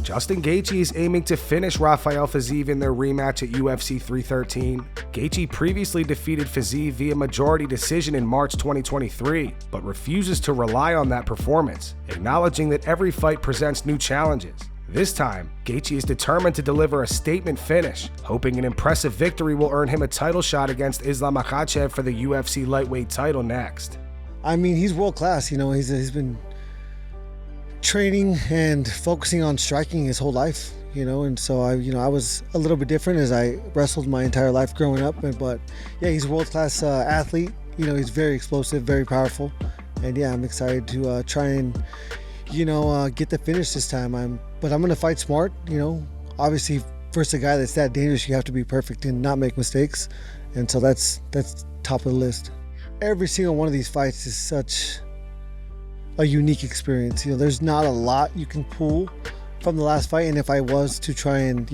Justin Gaethje is aiming to finish Rafael Fiziev in their rematch at UFC 313. Gaethje previously defeated Fiziev via majority decision in March 2023, but refuses to rely on that performance, acknowledging that every fight presents new challenges. This time, Gaethje is determined to deliver a statement finish, hoping an impressive victory will earn him a title shot against Islam Makhachev for the UFC lightweight title next. I mean, he's world class. You know, he's been training and focusing on striking his whole life. You know, and so I was a little bit different as I wrestled my entire life growing up. But yeah, he's a world class athlete. You know, he's very explosive, very powerful, and yeah, I'm excited to try and get the finish this time. But I'm gonna fight smart. You know, obviously, first a guy that's that dangerous, you have to be perfect and not make mistakes, and so that's top of the list. Every single one of these fights is such a unique experience. You know, there's not a lot you can pull from the last fight, and if I was to try and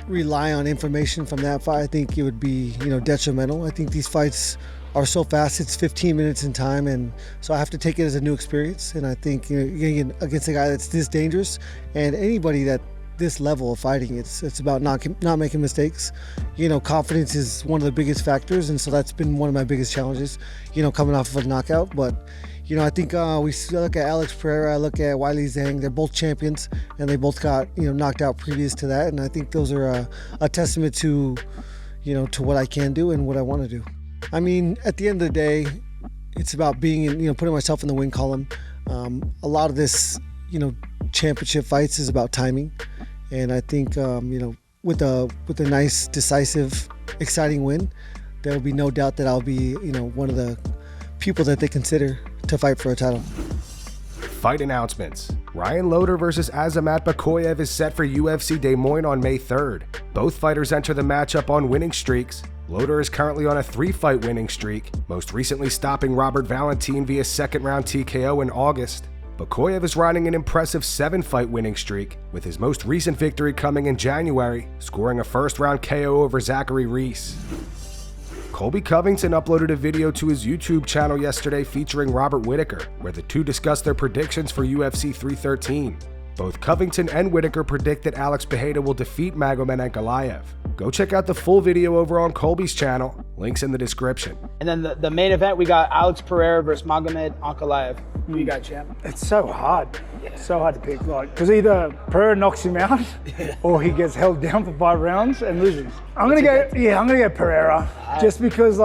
rely on information from that fight, I think it would be detrimental. I think these fights are so fast. It's 15 minutes in time, and so I have to take it as a new experience. And I think getting against a guy that's this dangerous, and anybody that this level of fighting, it's about not making mistakes. Confidence is one of the biggest factors, and so that's been one of my biggest challenges, coming off of a knockout. But I think we look at Alex Pereira, I look at Weili Zhang, they're both champions, and they both got knocked out previous to that, and I think those are a testament to to what I can do and what I want to do. I mean, at the end of the day, it's about being putting myself in the win column. A lot of this championship fights is about timing, and I think with a nice, decisive, exciting win, there will be no doubt that I'll be one of the people that they consider to fight for a title. Fight announcements. Ryan Loder versus Azamat Bakoyev is set for UFC Des Moines on May 3rd. Both fighters enter the matchup on winning streaks. Loder is currently on a 3-fight winning streak, most recently stopping Robert Valentin via second-round TKO in August. Bakoyev is riding an impressive 7-fight winning streak, with his most recent victory coming in January, scoring a first-round KO over Zachary Reese. Colby Covington uploaded a video to his YouTube channel yesterday featuring Robert Whittaker, where the two discussed their predictions for UFC 313. Both Covington and Whittaker predict that Alex Pereira will defeat Magomed Ankalaev. Go check out the full video over on Colby's channel, links in the description. And then the main event, we got Alex Pereira versus Magomed Ankalaev. Who you got, champ? It's so hard. Yeah. So hard to pick, because either Pereira knocks him out or he gets held down for 5 rounds and loses. I'm gonna go Pereira, just because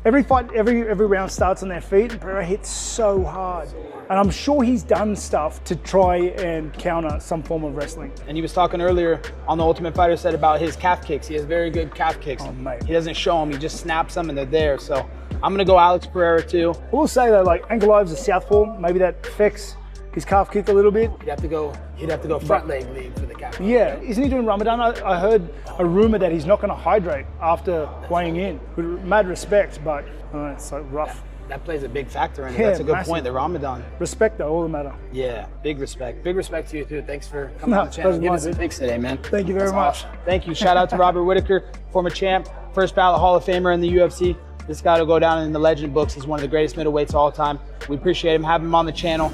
every fight, every round starts on their feet, and Pereira hits so hard. And I'm sure he's done stuff to try and counter some form of wrestling. And he was talking earlier on The Ultimate Fighter, said about his calf kicks. He has very good calf kicks. Oh, mate. He doesn't show them, he just snaps them and they're there. So I'm gonna go Alex Pereira too. I will say though, Ankalaev's a southpaw, maybe that affects his calf kick a little bit. He'd have to go front leg lead for the calf. Yeah, isn't he doing Ramadan? I heard a rumor that he's not gonna hydrate after weighing in. With mad respect, but it's so rough. That plays a big factor in it. That's a good point, the Ramadan. Respect though, all the matter. Yeah, big respect. Big respect to you too. Thanks for coming on the channel. Give us some picks today, man. Thank you very much. Awesome. Thank you. Shout out to Robert Whittaker, former champ, first ballot Hall of Famer in the UFC. This guy will go down in the legend books. He's one of the greatest middleweights of all time. We appreciate him, having him on the channel.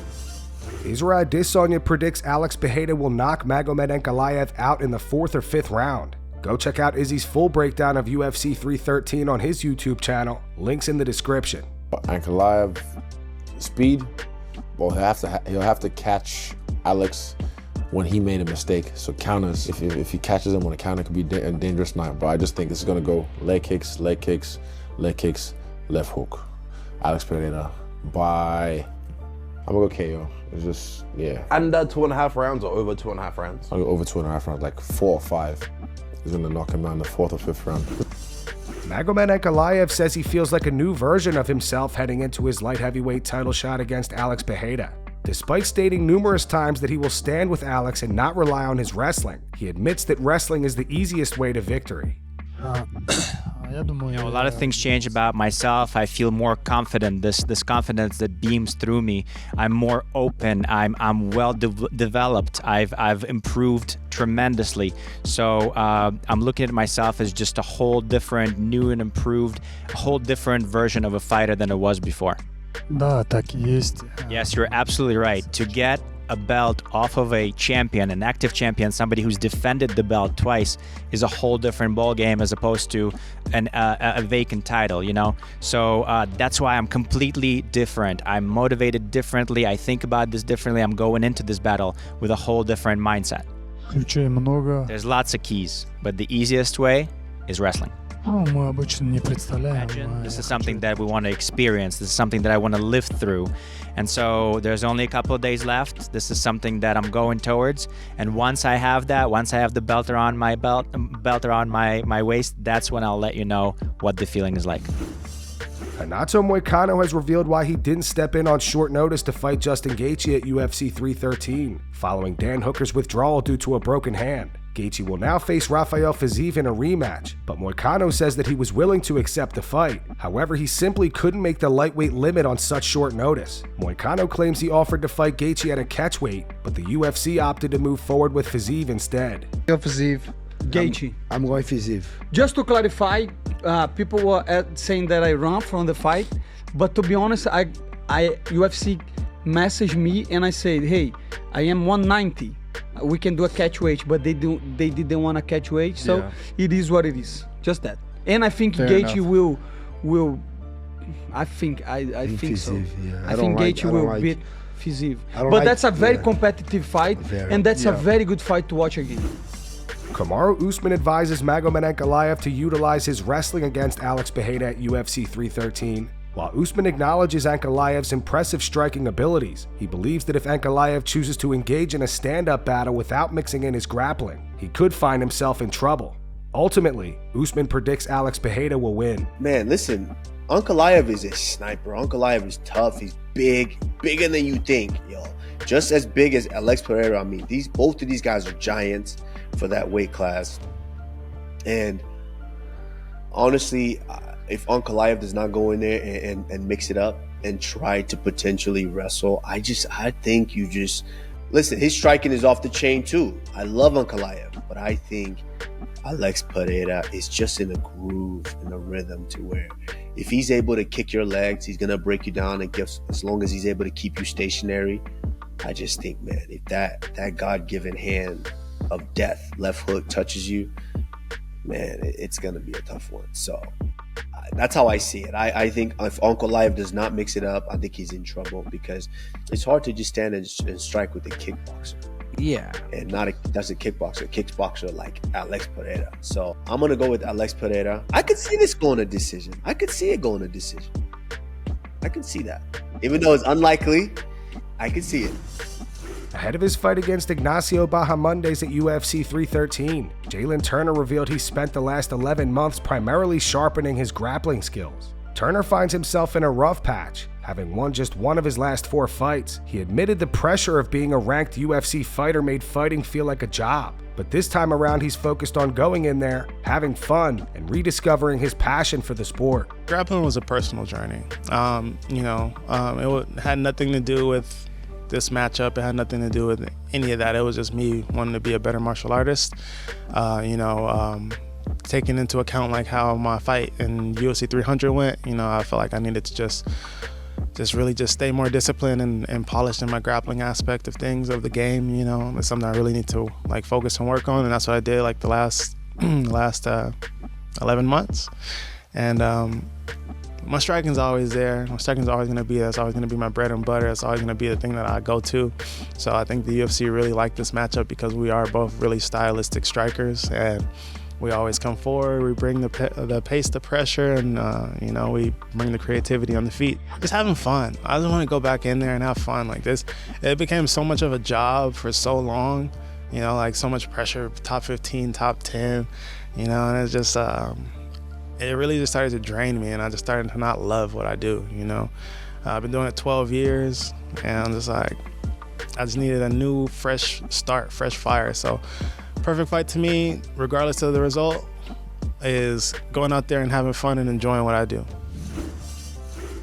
Israel Adesanya predicts Alex Pereira will knock Magomed Ankalaev out in the 4th or 5th round. Go check out Izzy's full breakdown of UFC 313 on his YouTube channel. Links in the description. Ankalaev, speed, well, he'll have to catch Alex when he made a mistake. So counters, if he catches him on a counter, it could be a dangerous night. But I just think this is gonna go leg kicks, leg kicks, leg kicks, left hook. Alex Pereira by, I'm gonna go KO. It's just, yeah. Under 2.5 rounds or over 2.5 rounds? I'll go over 2.5 rounds, like 4 or 5. He's gonna knock him out in the 4th or 5th round. Magomed Ankalaev says he feels like a new version of himself heading into his light heavyweight title shot against Alex Pereira. Despite stating numerous times that he will stand with Alex and not rely on his wrestling, he admits that wrestling is the easiest way to victory. A lot of things change about myself. I feel more confident. This confidence that beams through me. I'm more open. I'm well developed. I've improved tremendously. So I'm looking at myself as just a whole different, new and improved, a whole different version of a fighter than it was before. Да, так и есть. Yes, you're absolutely right. To get a belt off of a champion, an active champion, somebody who's defended the belt twice, is a whole different ball game as opposed to a vacant title, you know? So that's why I'm completely different. I'm motivated differently. I think about this differently. I'm going into this battle with a whole different mindset. There's lots of keys, but the easiest way is wrestling. Imagine, this is something that we want to experience. This is something that I want to live through. And so there's only a couple of days left. This is something that I'm going towards. And once I have that, once I have the belt around my around my waist, that's when I'll let you know what the feeling is like. Renato Moicano has revealed why he didn't step in on short notice to fight Justin Gaethje at UFC 313, following Dan Hooker's withdrawal due to a broken hand. Gaethje will now face Rafael Fiziev in a rematch, but Moicano says that he was willing to accept the fight. However, he simply couldn't make the lightweight limit on such short notice. Moicano claims he offered to fight Gaethje at a catchweight, but the UFC opted to move forward with Fiziev instead. Fiziev. Gaethje. I'm going Fiziev. Just to clarify, people were saying that I ran from the fight, but to be honest, UFC messaged me and I said, hey, I am 190. We can do a catch weight, but they didn't want a catch weight, so it is what it is. Just that. And I think Gaethje will. I think Fiziev, so. Yeah. I think Gaethje will beat Fiziev. But that's a very competitive fight, and that's a very good fight to watch again. Kamaru Usman advises Magomed Ankalaev to utilize his wrestling against Alex Pereira at UFC 313. While Usman acknowledges Ankalaev's impressive striking abilities, he believes that if Ankalaev chooses to engage in a stand-up battle without mixing in his grappling, he could find himself in trouble. Ultimately, Usman predicts Alex Pereira will win. Man, listen, Ankalaev is a sniper. Ankalaev is tough. He's big, bigger than you think, yo. Just as big as Alex Pereira. I mean, both of these guys are giants for that weight class. And honestly, if Ankalaev does not go in there and mix it up and try to potentially wrestle, I think you just listen. His striking is off the chain too. I love Ankalaev, but I think Alex Pereira is just in a groove, in a rhythm to where if he's able to kick your legs, he's gonna break you down and as long as he's able to keep you stationary. I just think, man, if that God-given hand of death, left hook, touches you, man, it's gonna be a tough one. So that's how I see it. I think if Ankalaev does not mix it up, I think he's in trouble because it's hard to just stand and strike with a kickboxer. Yeah. And that's a kickboxer like Alex Pereira. So I'm gonna go with Alex Pereira. I could see this going to decision. I could see it going to decision. I could see that. Even though it's unlikely, I could see it. Ahead of his fight against Ignacio Bahamondes at UFC 313, Jalin Turner revealed he spent the last 11 months primarily sharpening his grappling skills. Turner finds himself in a rough patch. Having won just one of his last 4 fights, he admitted the pressure of being a ranked UFC fighter made fighting feel like a job. But this time around, he's focused on going in there, having fun, and rediscovering his passion for the sport. Grappling was a personal journey. It had nothing to do with this matchup. It had nothing to do with any of that. It was just me wanting to be a better martial artist. Taking into account like how my fight in UFC 300 went, I felt like I needed to just really stay more disciplined and polished in my grappling aspect of things, of the game. It's something I really need to like focus and work on, and that's what I did like the last 11 months. And my striking's always there. My striking's always going to be there. It's always going to be my bread and butter. It's always going to be the thing that I go to. So I think the UFC really liked this matchup because we are both really stylistic strikers, and we always come forward. We bring the pace, the pressure, and we bring the creativity on the feet. Just having fun. I just want to go back in there and have fun like this. It became so much of a job for so long. Like so much pressure, top 15, top 10. And it's just. It really just started to drain me, and I just started to not love what I do, I've been doing it 12 years, and I'm just like, I just needed a new, fresh start, fresh fire. So perfect fight to me, regardless of the result, is going out there and having fun and enjoying what I do.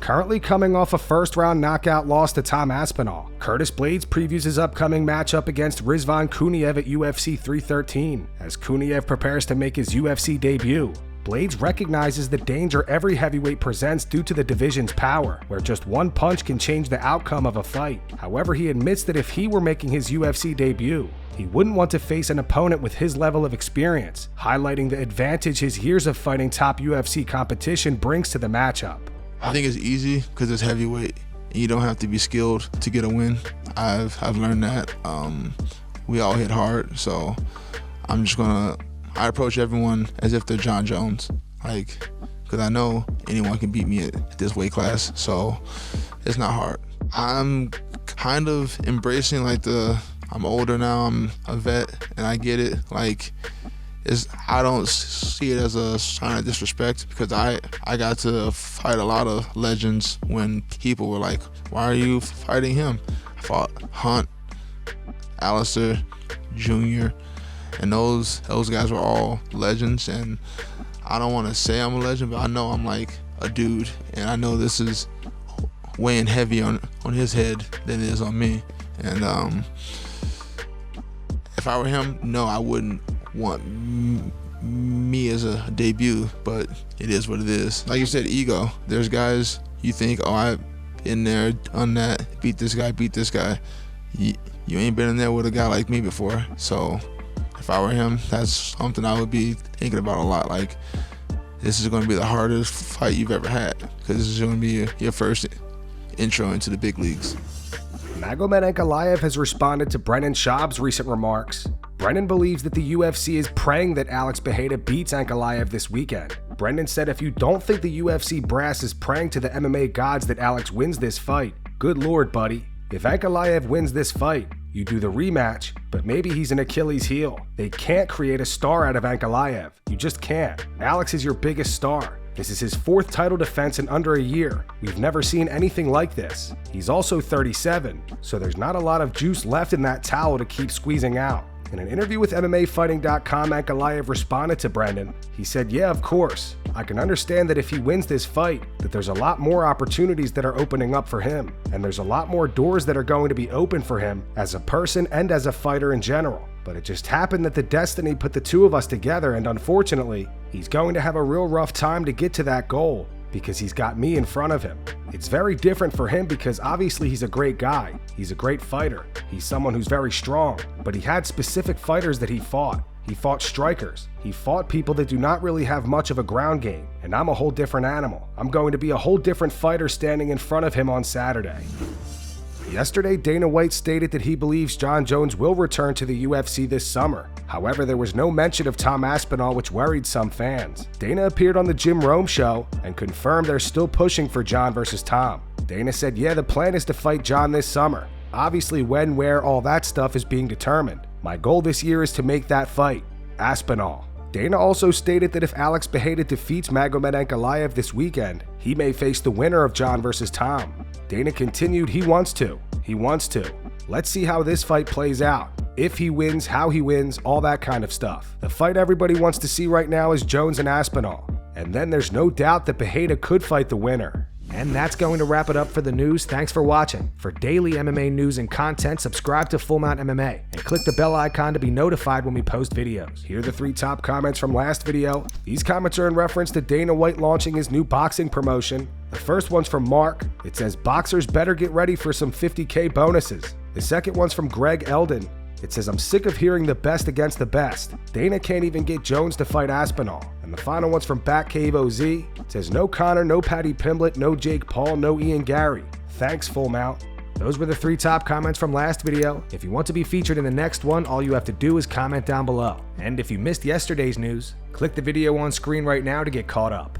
Currently coming off a first-round knockout loss to Tom Aspinall, Curtis Blaydes previews his upcoming matchup against Rizvan Kuniev at UFC 313, as Kuniev prepares to make his UFC debut. Blaydes recognizes the danger every heavyweight presents due to the division's power, where just one punch can change the outcome of a fight. However, he admits that if he were making his UFC debut, he wouldn't want to face an opponent with his level of experience, highlighting the advantage his years of fighting top UFC competition brings to the matchup. I think it's easy because it's heavyweight. You don't have to be skilled to get a win. I've learned that. We all hit hard, so I approach everyone as if they're Jon Jones, because I know anyone can beat me at this weight class, so it's not hard. I'm kind of embracing I'm older now, I'm a vet, and I get it. I don't see it as a sign of disrespect, because I got to fight a lot of legends when people were like, why are you fighting him? I fought Hunt, Alistair, Jr., and those guys were all legends, and I don't want to say I'm a legend, but I know I'm a dude, and I know this is weighing heavy on his head than it is on me. And if I were him, no, I wouldn't want me as a debut, but it is what it is. Like you said, ego. There's guys you think, oh, I've been there, done that, beat this guy. You ain't been in there with a guy like me before, so if I were him, that's something I would be thinking about a lot. This is going to be the hardest fight you've ever had, because this is going to be your first intro into the big leagues. Magomed Ankalaev has responded to Brendan Schaub's recent remarks. Brendan believes that the UFC is praying that Alex Pereira beats Ankalaev this weekend. Brendan said, if you don't think the UFC brass is praying to the MMA gods that Alex wins this fight, good lord, buddy. If Ankalaev wins this fight, you do the rematch, but maybe he's an Achilles heel. They can't create a star out of Ankalaev. You just can't. Alex is your biggest star. This is his 4th title defense in under a year. We've never seen anything like this. He's also 37, so there's not a lot of juice left in that towel to keep squeezing out. In an interview with MMAfighting.com, Ankalaev responded to Brendan. He said, yeah, of course. I can understand that if he wins this fight, that there's a lot more opportunities that are opening up for him, and there's a lot more doors that are going to be open for him as a person and as a fighter in general. But it just happened that the destiny put the two of us together, and unfortunately, he's going to have a real rough time to get to that goal, because he's got me in front of him. It's very different for him because obviously he's a great guy. He's a great fighter. He's someone who's very strong, but he had specific fighters that he fought. He fought strikers. He fought people that do not really have much of a ground game, and I'm a whole different animal. I'm going to be a whole different fighter standing in front of him on Saturday. Yesterday, Dana White stated that he believes Jon Jones will return to the UFC this summer. However, there was no mention of Tom Aspinall, which worried some fans. Dana appeared on the Jim Rome show and confirmed they're still pushing for Jon versus Tom. Dana said, yeah, the plan is to fight Jon this summer. Obviously, when, where, all that stuff is being determined. My goal this year is to make that fight. Aspinall. Dana also stated that if Alex Pereira defeats Magomed Ankalaev this weekend, he may face the winner of Jon versus Tom. Dana continued, he wants to. Let's see how this fight plays out. If he wins, how he wins, all that kind of stuff. The fight everybody wants to see right now is Jones and Aspinall. And then there's no doubt that Pereira could fight the winner. And that's going to wrap it up for the news. Thanks for watching. For daily MMA news and content, subscribe to Full Mount MMA and click the bell icon to be notified when we post videos. Here are the 3 top comments from last video. These comments are in reference to Dana White launching his new boxing promotion. The first one's from Mark. It says, boxers better get ready for some 50K bonuses. The second one's from Greg Eldon. It says, I'm sick of hearing the best against the best. Dana can't even get Jones to fight Aspinall. And the final one's from Batcave OZ. It says, no Connor, no Paddy Pimblett, no Jake Paul, no Ian Gary. Thanks, Full Mount. Those were the 3 top comments from last video. If you want to be featured in the next one, all you have to do is comment down below. And if you missed yesterday's news, click the video on screen right now to get caught up.